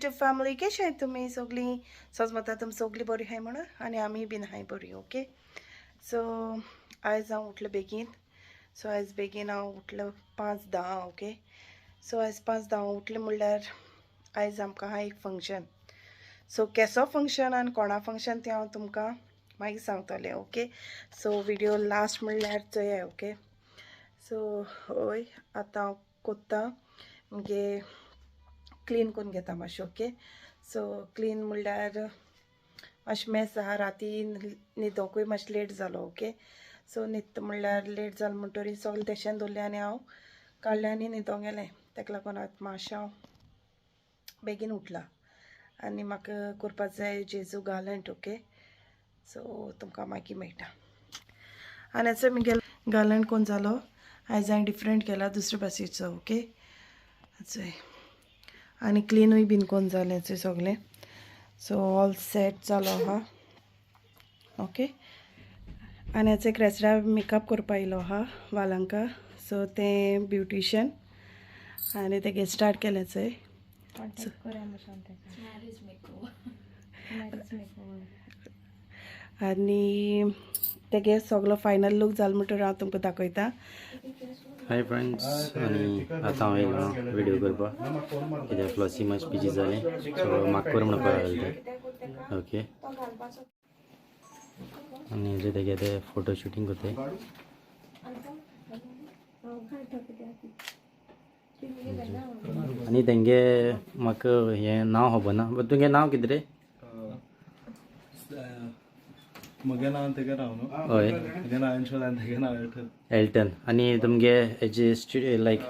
YouTube family कशी आहे तुम्ही सगळी समजता तुम सगळी बरी आहे म्हणून आणि आम्ही बीन हाय बरी ओके सो आयज हांव उठलें बेगीन सो आयज बेगीन हांव उठलें 5:10 ओके सो आयज 5:10 उठलें म्हणल्यार आयज आमकां आहा एक फंक्शन सो केसो फंक्शन आनी कोणा फंक्शन तें हांव तुमकां मागीर सांगतलें ओके सो व्हिडिओ लास्ट म्हणल्यार चोया ओके सो हय आतां हांव कोत्ता म्हणजे क्लीन करून घेता मातशें ओके सो क्लीन म्हणल्यार मातशें मेस आहा राती न्हिदोकूय मातशें लेट जालो ओके सो न्हिद म्हणल्यार लेट जालो म्हणटरी सगळें तेशें दवरलें आनी हांव काडलें आनी न्हिदोंक गेलें तेका लागून आतां मातशें हांव बेगीन उठलां आनी म्हाका करपाक जाय जेजू गालंट ओके सो तुमकां मागीर मेळटा आनी हेचो म्हगेलो गालंट कोण जालो आयज हांवें डिफरंट केला दुसरे भाशेचो ओके चोय आनी क्लीनूय बीन कोण जालें चोय सगलें सो ऑल सेट जालो आहा ओके आनी हेचो क्रेस्टा मेकअप करपा येयलो आहा वालांका सो तें ब्युटिशियन आनी तेगे स्टार्ट केलें चोय आनी तेगे सगलो फायनल लूक जालो म्हणटकीर हांव तुमकां दाखयतां हाय फ्रेंड्स आनी आतां हांव येयलो व्हिडिओ करपाक कित्याक फ्लॉसी मातशें बिजी जालें सो म्हाका कर म्हणपाक लागलें तें ओके आनी हेजे तेगे ते फोटो शुटींग कोताय आनी तेंगे म्हाका हें नांव खबर ना बट तुगे नांव कितें रे म्हगे नांव तेगे नांव न्हू हय तेगे नांव एंशोल आनी तेगे नांव एल्टन एल्टन आनी तुमगे हेजे लायक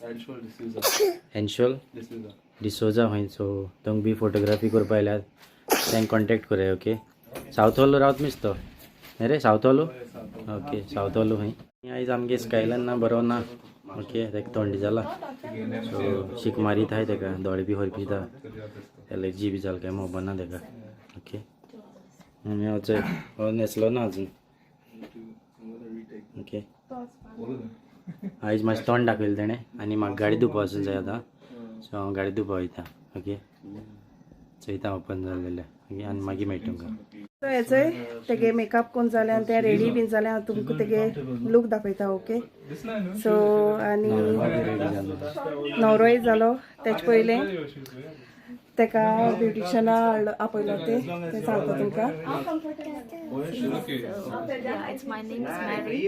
एंशोल डिसूजा एन्शोल डिसूजा डिसोजा खंय सो तुमक बी फोटोग्राफी करपा आयल्यार तेंक कॉन्टेक्ट कोराय ओके सावथ हॉल रावत मिस तो न्ही रे सावथ हॉलू ओके सावथ हॉलू खंय आयज आमगे स्कायलान ना बरो ना ओके तेका थंडी जाला सो शीक मारीत आहाय तेका दोळे बी हरपिता एलर्जी बी जाल काय खबर ना तेका ओके आनी हांव चोय न्हेसलो ना अजून ओके आयज मातशें तोंड दाखयलें तेणें आनी म्हाका गाडी धुवपा वचूंक जाय आतां सो हांव गाडी धुवपा वयता ओके चोयता ओपन जालेलें ओके आनी मागीर मेळटा तुमकां सो हेचोय तेगे मेकअप कोण जालें आनी तें रेडी बीन जालें हांव तुमकां तेगे लूक दाखयता ओके सो आनी न्हवरोय जालो तेचे पयलें तेका ब्युटिशना आपयलो तें सांगता तुमकां Yeah, it's my name is Mary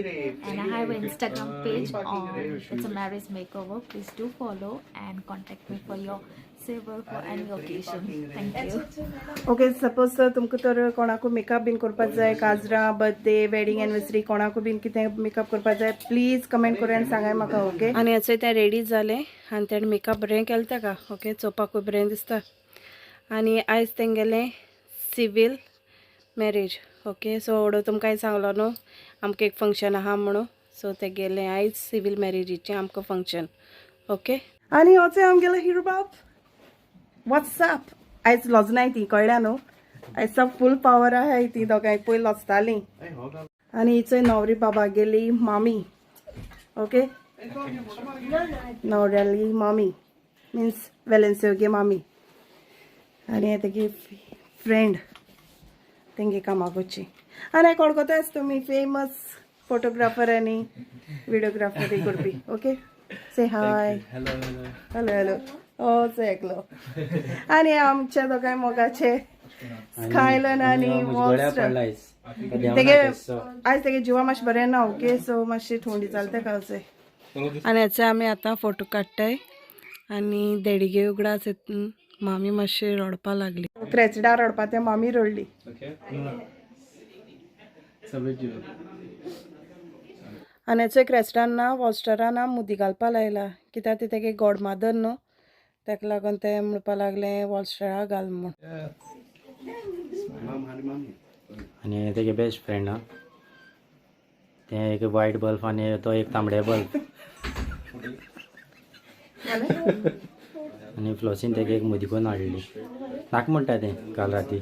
and I have an Instagram page on it's a marriage makeover. Please do follow and contact me for your silver for any occasion. Thank you. Okay suppose तर तुमकां तर कोणाकू makeup bin करपाक जाय काजरां birthday wedding anniversary कोणाकू bin कितें makeup करपाक जाय please comment करून सांगाय म्हाका ओके आनी हेचो तें रेडी जालें आनी तेणें मेकअप बरें केलें तेका ओके चोवपाकूय बरें दिसता आनी आयज तेंगेलें सिवील मॅरेज ओके सो एवढो तुमकां सांगलो न्हू आमकां एक फंक्शन आहा म्हणून सो ते गेले आयज सिवील मॅरेजीचें आमकां फंक्शन ओके आनी होचो आमगेलो हिरो बाब वॉट्सअप आयज लॉजनाय ती कळ्ळ्या न्हू आयज सब फूल पावर आहाय ती दोगांय पयर लजतालीं आनी हिचोय न्हवरी बाबा गेली मामी ओके न्हवऱ्याली मामी मिन्स वेलेन्सियोगे मामी आनी हे तेगे फ्रेंड तेंगे कामाकोची आनी कोण कोतास तुमी फेमस फोटोग्राफर आनी विडियोग्राफरी करपी ओके से हाय हॅलो हॅलो हॅलो हो चो एकलो आनी आमच्या दोगांय मोगाचे स्कायलन आनी तेगे आयज तेगे जिवा मातशें बरें ना ओके सो मातशी थंडी जाली तेका वचय आनी हेचे आमी आतां फोटो काडटाय आनी देडगे उगडास मामी मातशी रडपा लागली क्रेचडा रडपा ते मामी रडली आनी हेचो क्रेस्टान ना वॉस्टरान ना मुदी घालपा लायला कित्याक ते तेगे गॉड मादर न्हू तेका लागून ते म्हणपा लागलें वॉस्टरा घाल म्हूण आनी तेगे बेस्ट फ्रेंड आहा तें एक वायट बल्ब आनी तो एक तांबडे बल्ब आनी फ्लॉसीन तेगे एक मुदी करून हाडली नाका म्हणटा तें काल राती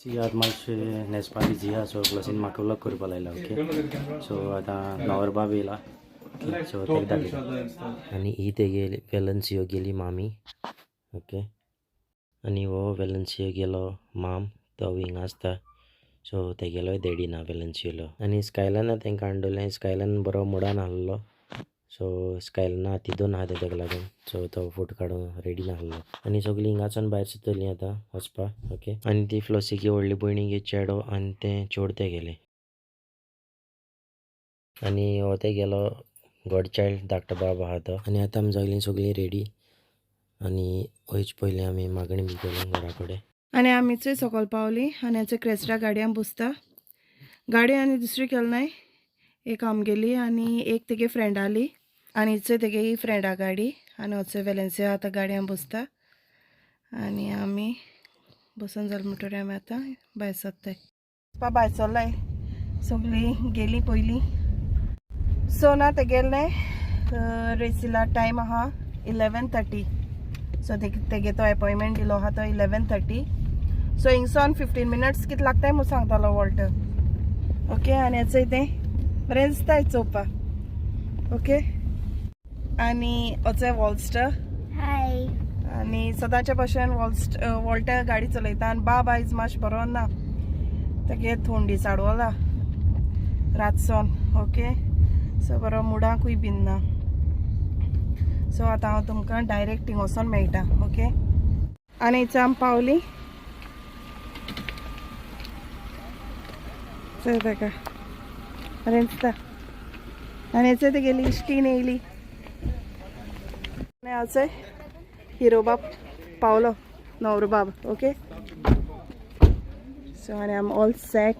ती आतां मातशें न्हेसपा बिजी आहा सो फ्लॉसीन म्हाका व्लॉग करपा लायला ओके सो आतां न्हवरो बाब येयला ओके सो Talk तेका to each दाखयता other and stuff. आनी ही तेगे वेलन्सियो गेली मामी ओके आनी हो वेलन्सियो गेलो माम तो हिंगा आसता सो तेगेलोय डॅडी ना वेलन्सियोलो आनी स्कायलाना तांकां हाडलें स्कायलान बरो मुडान आहलो सो स्कायलाना हाती दोन आहा तेका लागून सो तो फोटो काडून रेडी नाहलो आनी सगळीं हिंगाच्यान भायर सरतलीं आतां वचपाक ओके आनी ती फ्लोसीची व्हडली भयणीगे चेडो आनी तें चोडते गेले आनी हो ते गेलो गॉड चायल्ड धाकटो बाब आहा तो आनी आतां आमी सगळीं रेडी आनी वयच पयलीं आमी मागणी बी केली घरा कडेन आनी आमीचूय सकयल पावली आनी हाचे क्रेस्टा गाडयान बसता गाडी आनी दुसरी केलनाय एक आमगेली आनी एक तेगे फ्रेंड आली आनी हिचो तेगे ही फ्रेंडा गाडी आनी वचो वेलेन्सियो आतां गाडयान बसता आनी आमी बसून जालें म्हणटरी आमी आतां भायर सरताय भायर सरलाय सगळीं गेलीं पयलीं सो ना ते गेले रेसिला टायम आहा 11:30 सो तेगे तो अपॉयंटमेंट दिलो आहा तो 11:30 सो हिंगसोन 15 मिनट्स कित लागताय म्हूण सांगतालो वॉल्टर ओके आनी हेचोय तें बरें दिसताय चोवपाक ओके आनी वचोय वॉल्स्टर Hi. आनी सदांच्या भशेन वॉल्टर गाडी चलयता आनी बाब आयज मातशें बरो ना तेगे थोंडी चाडवला रातसोन ओके सो बरो मुडाकूय बीन ना सो आतां हांव तुमकां डायरेक्ट थिंग वचोन मेळटा ओके आनी हिचो आमी पावली चल ताका बरें दिसता आनी हेचो तेगेली इश्टीण येयली आनी हाचोय हिरो बाब पावलो न्हवरो बाब ओके सो आनी आम ऑल सेट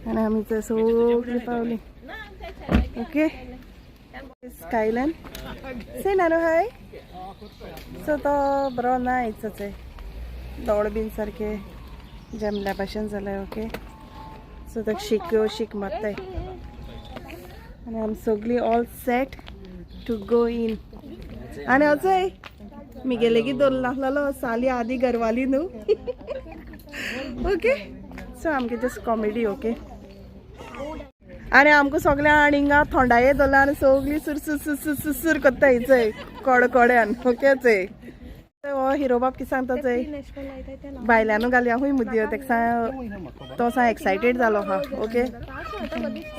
आनी आमी थंय सगळीं पावली ओके स्कायलान से नानू हाय सो तो बरो ना हिचोचय दोळ बीन सारके जमल्या भाशेन जालें ओके सो ताका शीक मारताय आनी आमी सगळीं all set to go in आनी वचय मिगे लेगीत दवरलो नासलो साली आदी घरवाली न्हू ओके सो आमगे जस्ट कॉमेडी ओके आनी आमकां सगळ्यां हिंगा थोंडाये दवरला आनी सगळीं सुर कोत्ता हिचय कोड्यान ओके चय हो हिरो बाब कितें सांगता चय भायल्यानू घालया हूंय मुद्यो तेका तो सा एक्सायटेड जालो हा ओके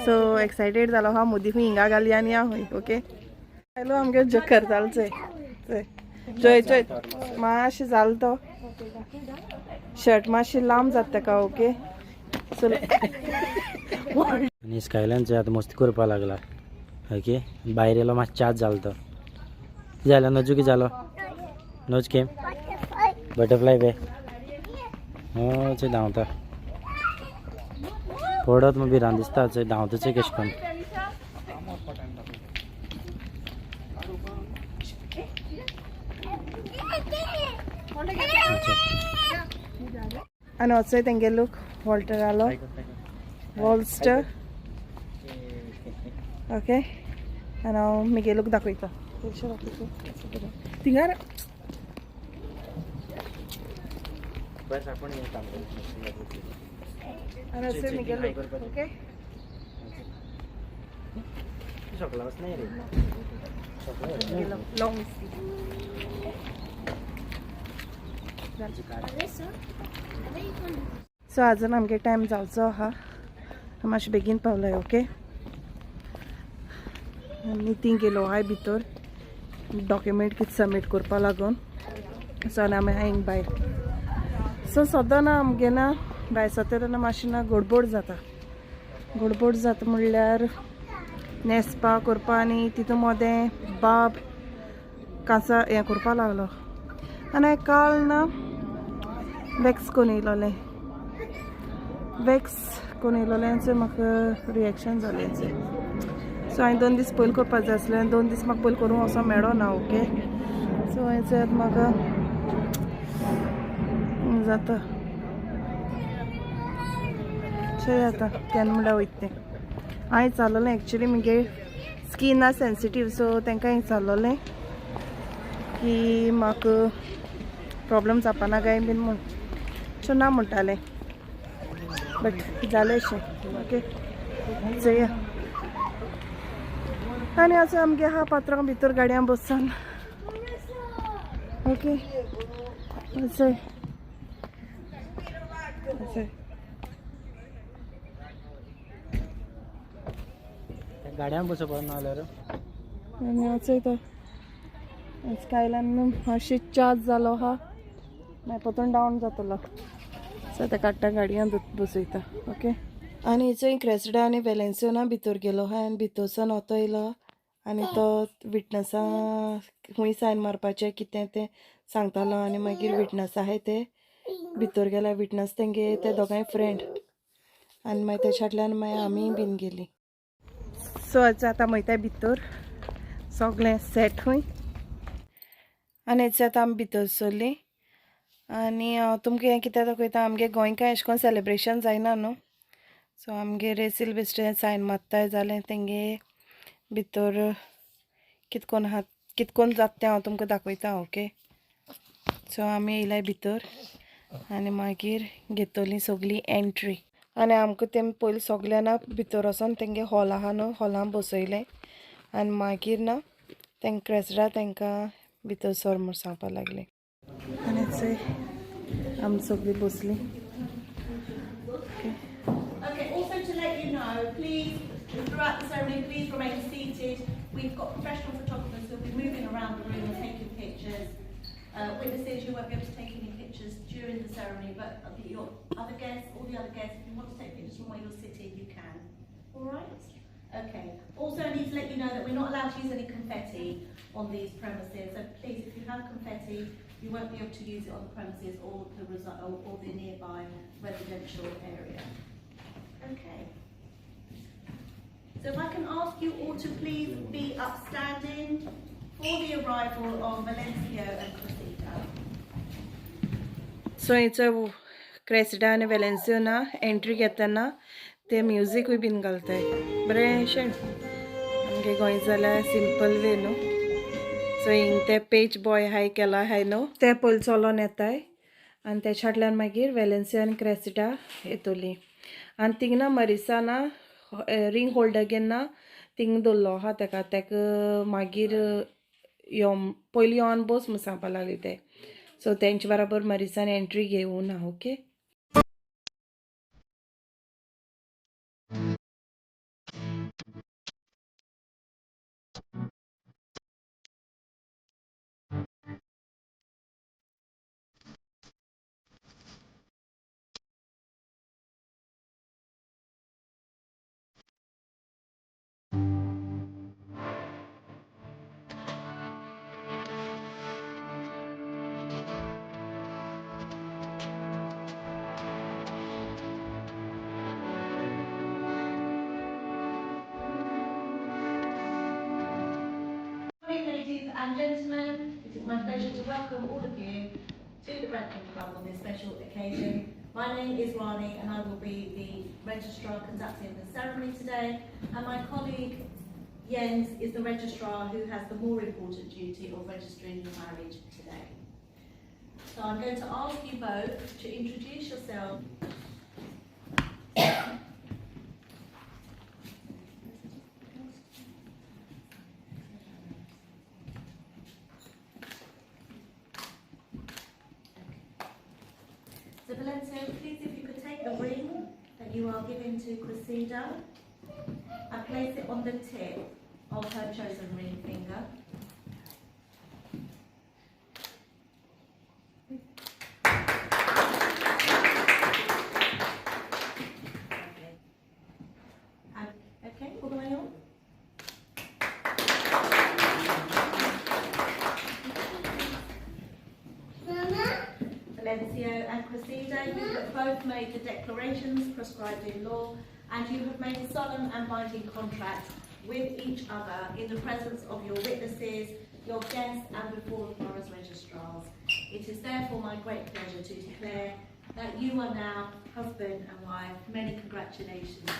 सो एक्सायटेड जालो हा मुदी हूंय हिंगा घालया आनी या हूंय ओके आयलो आमगे जकर जाल चय चय चय मातशें जाल तो शर्ट मातशें लांब जाता तेका ओके सो आनी स्कायलानचो आतां मस्ती करपा लागला ओके भायर येयलो मातशें चार्ज जालो तो जालो नजू कितें जालो नोज केम बटरफ्लाय बे चोय धांवता पडत मग भिरांत दिसता चोय धांवता चोय केश कोन्न आनी वचोय तेंगे लूक वॉल्टर आलो वॉल्स्टर ओके आनी हांव मिगे लूक दाखयता थिंगार आनी वचोय मिगे लूक ओके लॉंग सो आजून आमगे टायम जावचो आहा मातशें बेगीन पावलाय ओके आनी ती गेलो हाय भितर डॉक्युमेंट कितें सबमीट करपा लागून सो आनी आमी हांग भायर सो सदां ना आमगे ना भायर सरता तेन्ना मातशें ना गडबड जाता म्हणल्यार न्हेसपा करपा आनी तितून मोदें बाब कांसा हें करपा लागलो आनी काल ना वॅक्स कोन्न येयलोलें सो म्हाका रिएक्शन जालें सो हांवें 2 दीस पयलीं करपा जाय आसलें 2 दीस म्हाका पयलीं करूंक वचोंक मेळो ना ओके सो हांवें म्हाका जाता चोय आतां केन्ना म्हणल्यार वयता तें हांवें चाललोलें एक्चुली म्हगे स्कीन आ सेन्सिटीव सो तांकां हांवें चाललोलें की म्हाका प्रॉब्लम जावपा ना काय बीन म्हूण सो ना म्हणटालें बट जालें अशें ओके चोया आनी असो आमगे हा पात्रांव भितर गाडयां बसून ओके असोय असोय गाड्यान बसोवपाक ना जाल्यार आनी वचय तो स्कायलान मातशी चार्ज जालो हा मागीर परतून डावन जातलो सो ते काडटा गाडयान बसयता ओके आनी चोय क्रेसडा आनी वेलेन्सियोना भितर गेलो हा आनी भितरसून ओतो येयलो आनी तो विटनसा खूंय सायन मारपाचें कितें तें सांगतालो आनी मागीर विटनस आहाय ते भितर गेल्या विटनस तेंगे ते दोगांय फ्रेंड आनी मागीर तेच्या फाटल्यान मागीर आमी बीन गेली सो आतां वयताय भितर सगळें सेट खूंय आनी आतां आमी भितर सरलीं आनी तुमकां हें कितें दाखयता आमगे गोंयकार अशें कोन्न सेलेब्रेशन जायना न्हू सो आमगे रेसील बेश्टें सायन मारताय जालें तेंगे भितर कितकोन आहा कितकोन जाता तें हांव तुमकां दाखयता ओके सो आमी येयलाय भितर आनी मागीर घेतली सगळी एंट्री आनी आमकां तें पयलीं सगळें ना भितर वचोन तेंगे हॉल आहा न्हू हॉलान बसयलें आनी मागीर ना तेंक क्रेसडा तेंकां भितर सर म्हूण सांगपा लागलें आनी चोय आमी सगळीं बसलीं Okay, also to let you know, please, throughout the ceremony, please remain seated. We've got professional photographers who'll be moving around the room and taking pictures. Witnesses, you won't be able to take any pictures during the ceremony, but your other guests, all the other guests, if you want to take pictures from where you're sitting, you can. All right? Okay. Also, I need to let you know that we're not allowed to use any confetti on these premises. So please, if you have confetti, you won't be able to use it on the premises or the nearby residential area. Okay. So if I can ask you all to please be upstanding for the arrival of Valencio and Cressida. So हेचो क्रेसडा आनी वेलेन्सियोना entry घेतना ते म्युजीकूय bin घालताय बरें शेण आमगे गोंय जाल्यार simple way न्हू सो हिंग ते पेज बॉय हाय केला हाय न्हू ते पयलीं चलोन येताय आनी तेच्या फाटल्यान मागीर वेलेन्सियो आनी क्रेसिडा येतली आनी थिंग ना मरिसा ना रिंग होल्डर घेवन ना थिंग दवरलो आहा तेका मागीर यो पयलीं योन बस म्हूण सांगपा लागली ते सो तेंचे बराबर मरिसान एंट्री घेवूं ना okay Ladies and gentlemen, it is my pleasure to welcome all of you to the Bradford Club on this special occasion. My name is Rani and I will be the registrar conducting the ceremony today, and my colleague Jens is the registrar who has the more important duty of registering the marriage today. So I'm going to ask you both to introduce yourselves. So Valencio, please if you could take the ring that you are giving to Cressida and place it on the tip of her chosen ring finger. Lovely. And okay, all the way on. Valencio and Cressida, you have both made the declarations prescribed in law, and you have made a solemn and binding contract with each other in the presence of your witnesses, your guests, and before the borough's registrars. It is therefore my great pleasure to declare that you are now husband and wife. Many congratulations.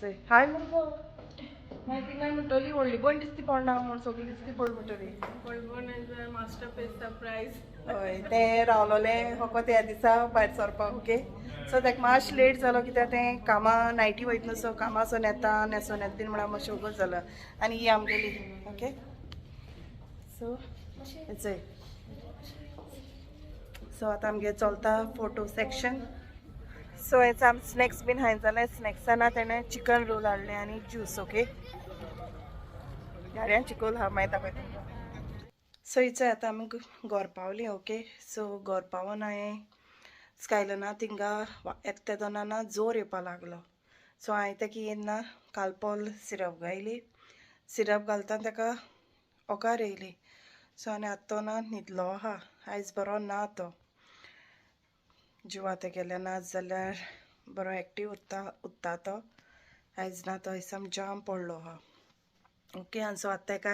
चोय हाय मुगो माहिती नाही म्हणटली व्हडली पण दिसती पडना म्हण सगळी दिसती पड म्हणटली मास्टरपीस सरप्राईज हय ते रावलोले फकत ह्या दिसा भायर सरपाक ओके सो ताका मातशें लेट जालो कित्याक तें कामा नायटी वयता न्हू सो कामासून येता न्हेसोन येता बीन म्हळ्यार मातशें उगोच जालो आनी ही आमगेली ओके सो चोय सो आतां आमगे चलता फोटो सेक्शन सो हेच आम स्नॅक्स बीन हांवें जाल्यार स्नॅक्साना तेणें चिकन रोल हाडले आनी ज्यूस ओके गाड्यान चिकोल हा मागीर दाखयता सो हिचो आतां आमी घोर पावली ओके सो घोर पावोन हांवें स्कायलना थिंगा एकटे दोनांना जोर येवपा लागलो सो हांवें तेका येन्ना कालपोल सिरप घायली सिरप घालता ताका ओकार येयली सो आनी आतां तो ना न्हिदलो आहा आयज बरो ना तो जिवा ते गेले ना जाल्यार बरो एक्टीव उत्ता तो आयज ना तो दिसा जाम पडलो आहा ओके आनी सो आतां ताका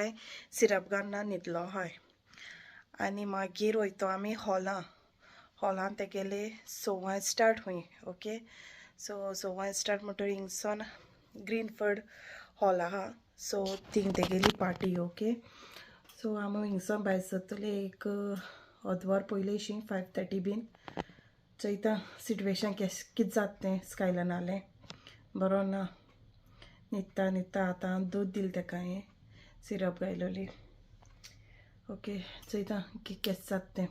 सिरप घालना न्हिदलो आहाय आनी मागीर वयतो आमी हॉलान ते गेले सवाय स्टार्ट हुंय ओके सो सवाय स्टार्ट म्हणटरी हिंगसोन ग्रीनफर्ड हॉल आहा सो थिंग तेगेली पार्टी ओके सो आमी हिंगसोन भायर सरतली एक अर्दवर पयलींशी 5:30 बीन चोयता सिट्युएशन कितें जाता तें स्कायलन जालें बरो ना न्हिदता आतां दूद दिलें ताका हांवें सिरप घायलोली ओके चोयता केस जाता तें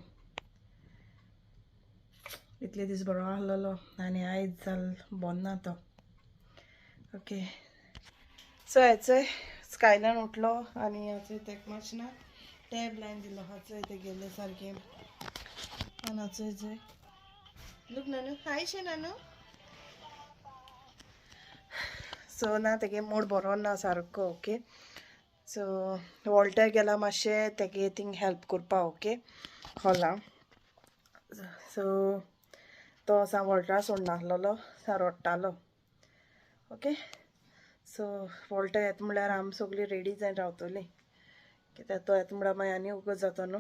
इतले दीस बरो आसलोलो आनी आयज जाल बोन्ना तो ओके सो हेचोय स्कायलन उठलो आनी हाचोय तेका मातशें ना टॅब लायन दिलो हाचोय ते गेले सारकें आनी हाचोय जय लूक नानू हाय शे नानू सो ना तेगे मूड बरो ना सारको ओके सो वॉल्टर गेला मातशें तेगे थिंग हेल्प करपा ओके हॉलां सो तो सा वॉल्टरा सोडना आसलोलो सा रडटालो ओके सो वॉल्टर येता म्हळ्यार आमी सगळीं रेडी जावन रावतलीं कित्याक तो येता म्हळ्यार मागीर आनी उगोच जाता न्हू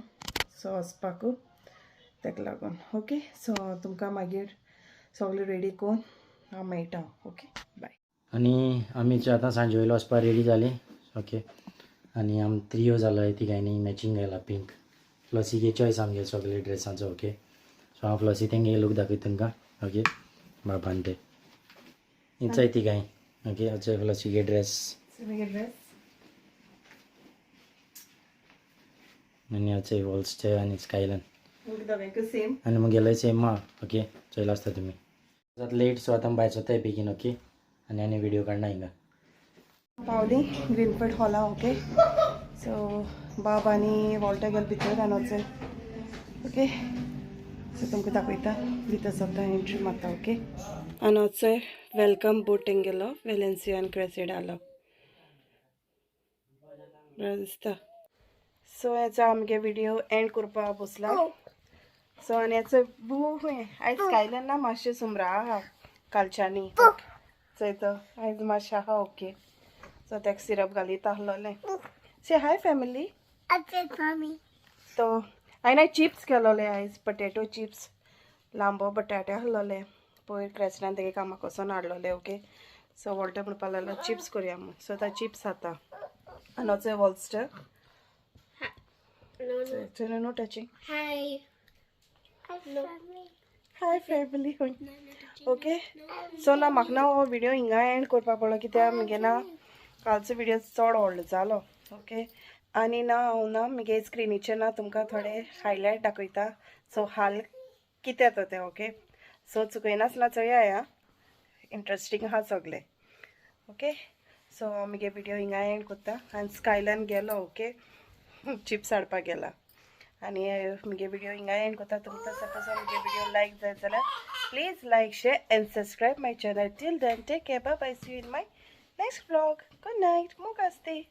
सो वचपाकू ताका लागून ओके सो तुमकां मागीर सगळें रेडी करून हांव मेळटा ओके बाय आनी आमी आतां सांजे वयलो वचपाक रेडी जालीं ओके आनी आमी त्रियो जालो तिगांयनी मॅचींग घाला पिंक फ्लसीगे चॉयस आमगे सगळे ड्रेसांचो ओके सो हांव फ्लसी तेंगे लूक दाखयता तुमकां ओके बाबान ते हिंचाय तिगांय ओके हाचो फ्लसीगे ड्रेस आनी हाचो वॉल्सचे आनी स्कायलन सेम आनी मुगेलोय सेम आहा ओके चोयलो आसता तुमी आतां लेट सो आतां भायर सोता बेगीन ओके आनी व्हिडिओ काडना हिंगा पावली ग्रीनफर्ड हॉला ओके सो बाब आनी वॉल्टर गेल भितर आनी वचय ओके सो तुमकां दाखयता भितर सोदता एंट्री मारता ओके आनी वचय वेलकम बोट तेंगेलो वेलेन्सिया आनी क्रेसिडालो बरो दिसता सो हेचो आमगे व्हिडिओ एंड करपा बसला सो आनी हेचो बू आयज स्कायलन ना मातशें सुमरा आहा कालच्यांनी चोयतो आयज मातशें आहा ओके सो ताका सिरप घालीत आसलोलें से हाय फॅमिली तो हांवें चिप्स केलोले आयज पटेटो चिप्स लांबो बटाटे आसलोले पयर क्रेस्टान तेगे कामाक वचोन हाडलोले ओके सो वॉल्टर म्हणपा लागलो चिप्स करया म्हूण सो तो चिप्स खाता आनी वचोय वॉल्स्टर नो टचिंग हाय फॅमिली ओके सो ना म्हाका ना हो व्हिडिओ हिंगा एंड करपा पडलो कित्याक म्हगे ना कालचो व्हिडिओ चड व्हडलो जालो ओके आनी ना हांव ना म्हगे स्क्रिनीचेर ना तुमकां थोडे हायलायट दाखयता सो हाल कितें तो तें ओके सो चुकयनासतना चोया इंट्रस्टींग आहा सगलें ओके सो म्हगे व्हिडिओ हिंगा एंड करता आनी स्कायलन गेलो ओके चिप्स हाडपाक गेला आनी म्हगे व्हिडिओ हिंगा एंड करता तुमकां सपोज म्हगे व्हिडिओ लायक जाय जाल्यार please like share and subscribe my channel till then take care bye bye see you in my next vlog good night मोग आसते